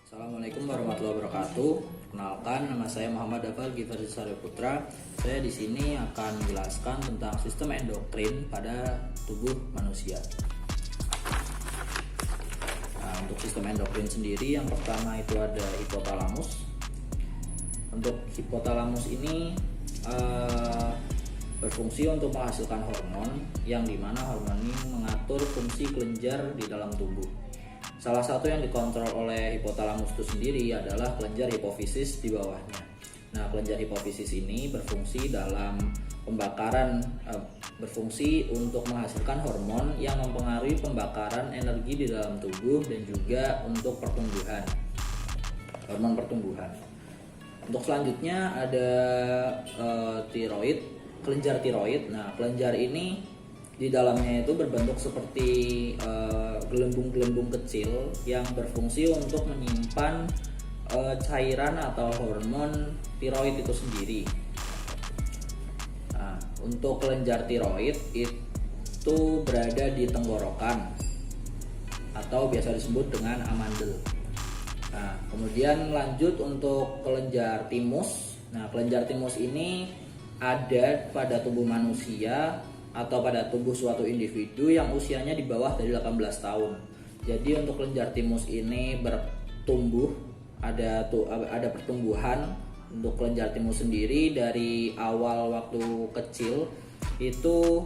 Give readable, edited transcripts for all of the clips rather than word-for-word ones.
Assalamualaikum warahmatullahi wabarakatuh. Perkenalkan, nama saya Muhammad Dafal Givari Putra. Saya di sini akan menjelaskan tentang sistem endokrin pada tubuh manusia. Nah, untuk sistem endokrin sendiri, yang pertama itu ada hipotalamus. Untuk hipotalamus ini berfungsi untuk menghasilkan hormon, yang dimana hormon ini mengatur fungsi kelenjar di dalam tubuh. Salah satu yang dikontrol oleh hipotalamus itu sendiri adalah kelenjar hipofisis di bawahnya. Nah, kelenjar hipofisis ini berfungsi dalam berfungsi untuk menghasilkan hormon yang mempengaruhi pembakaran energi di dalam tubuh dan juga untuk pertumbuhan, hormon pertumbuhan. Untuk selanjutnya ada tiroid, kelenjar tiroid. Nah, kelenjar ini di dalamnya itu berbentuk seperti gelembung-gelembung kecil yang berfungsi untuk menyimpan cairan atau hormon tiroid itu sendiri. Nah, untuk kelenjar tiroid itu berada di tenggorokan atau biasa disebut dengan amandel. Nah, kemudian lanjut untuk kelenjar timus. Nah, kelenjar timus ini ada pada tubuh manusia atau pada tubuh suatu individu yang usianya di bawah dari 18 tahun. Jadi untuk kelenjar timus ini bertumbuh, ada pertumbuhan untuk kelenjar timus sendiri dari awal waktu kecil itu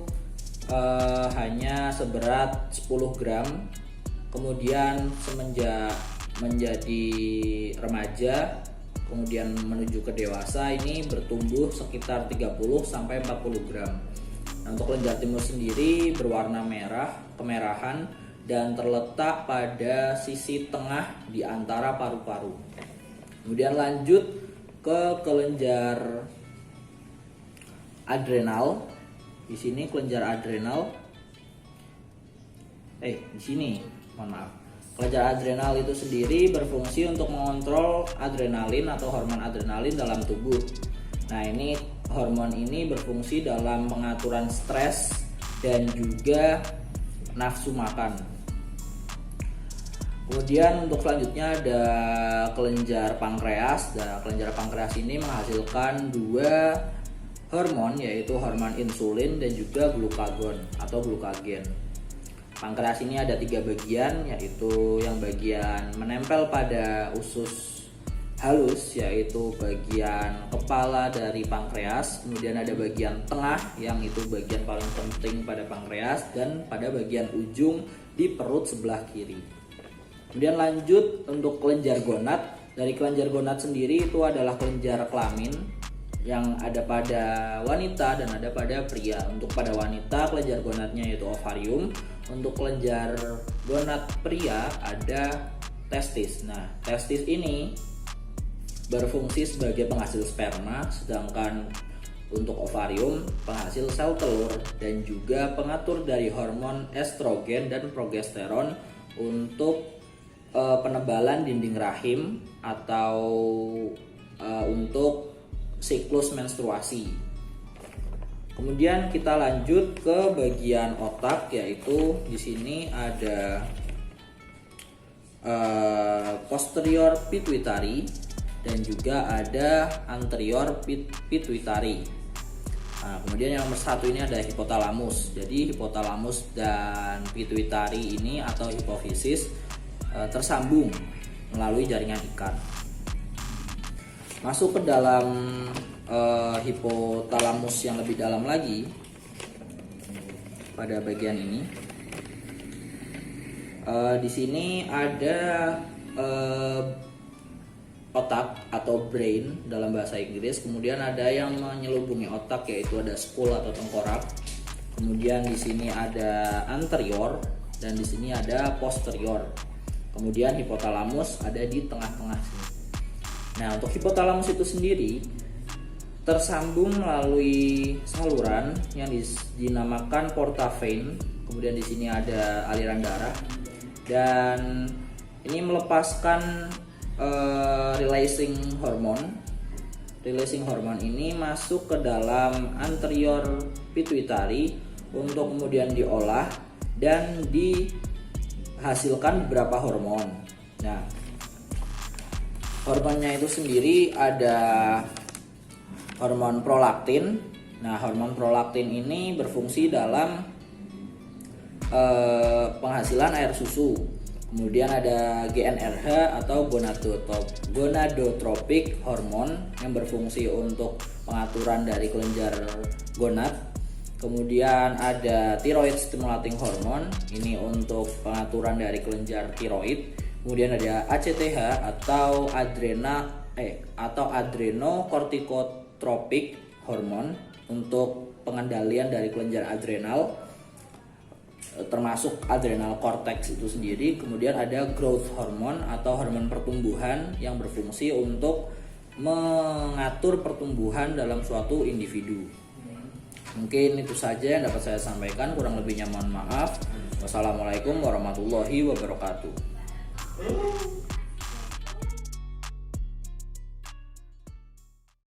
hanya seberat 10 gram. Kemudian semenjak menjadi remaja, kemudian menuju ke dewasa, ini bertumbuh sekitar 30 sampai 40 gram. Nah, untuk kelenjar timus sendiri berwarna merah, kemerahan, dan terletak pada sisi tengah di antara paru-paru. Kemudian lanjut ke kelenjar adrenal. Di sini kelenjar adrenal. Kelenjar adrenal itu sendiri berfungsi untuk mengontrol adrenalin atau hormon adrenalin dalam tubuh. Nah, hormon ini berfungsi dalam pengaturan stres dan juga nafsu makan. Kemudian untuk selanjutnya ada kelenjar pankreas. Nah, kelenjar pankreas ini menghasilkan dua hormon, yaitu hormon insulin dan juga glukagon atau glukagen. Pankreas ini ada 3 bagian, yaitu yang bagian menempel pada usus halus, yaitu bagian kepala dari pankreas. Kemudian ada bagian tengah yang itu bagian paling penting pada pankreas, dan pada bagian ujung di perut sebelah kiri. Kemudian lanjut untuk kelenjar gonad. Dari kelenjar gonad sendiri itu adalah kelenjar kelamin yang ada pada wanita dan ada pada pria. Untuk pada wanita kelenjar gonadnya yaitu ovarium. Untuk kelenjar gonad pria ada testis. Nah, testis ini berfungsi sebagai penghasil sperma, sedangkan untuk ovarium penghasil sel telur dan juga pengatur dari hormon estrogen dan progesteron untuk penebalan dinding rahim atau untuk siklus menstruasi. Kemudian kita lanjut ke bagian otak, yaitu di sini ada posterior pituitary dan juga ada anterior pituitary. Nah, kemudian yang nomor 1 ini ada hipotalamus. Jadi hipotalamus dan pituitary ini atau hipofisis tersambung melalui jaringan ikat. Masuk ke dalam hipotalamus yang lebih dalam lagi pada bagian ini. Di sini ada otak atau brain dalam bahasa Inggris. Kemudian ada yang menyelubungi otak, yaitu ada skull atau tengkorak. Kemudian di sini ada anterior dan di sini ada posterior. Kemudian hipotalamus ada di tengah-tengah sini. Nah, untuk hipotalamus itu sendiri tersambung melalui saluran yang dinamakan porta vein. Kemudian di sini ada aliran darah dan ini melepaskan releasing hormone. Releasing hormone ini masuk ke dalam anterior pituitary untuk kemudian diolah dan dihasilkan beberapa hormon. Nah, Hormonnya itu sendiri ada hormon prolaktin. Nah, hormon prolaktin ini berfungsi dalam penghasilan air susu. Kemudian ada GnRH atau gonadotropik hormon yang berfungsi untuk pengaturan dari kelenjar gonad. Kemudian ada thyroid stimulating hormone, ini untuk pengaturan dari kelenjar tiroid. Kemudian ada ACTH atau adrenocorticotropic hormone untuk pengendalian dari kelenjar adrenal, termasuk adrenal cortex itu sendiri. Kemudian ada growth hormone atau hormon pertumbuhan yang berfungsi untuk mengatur pertumbuhan dalam suatu individu. Mungkin itu saja yang dapat saya sampaikan, kurang lebihnya mohon maaf. Wassalamualaikum warahmatullahi wabarakatuh.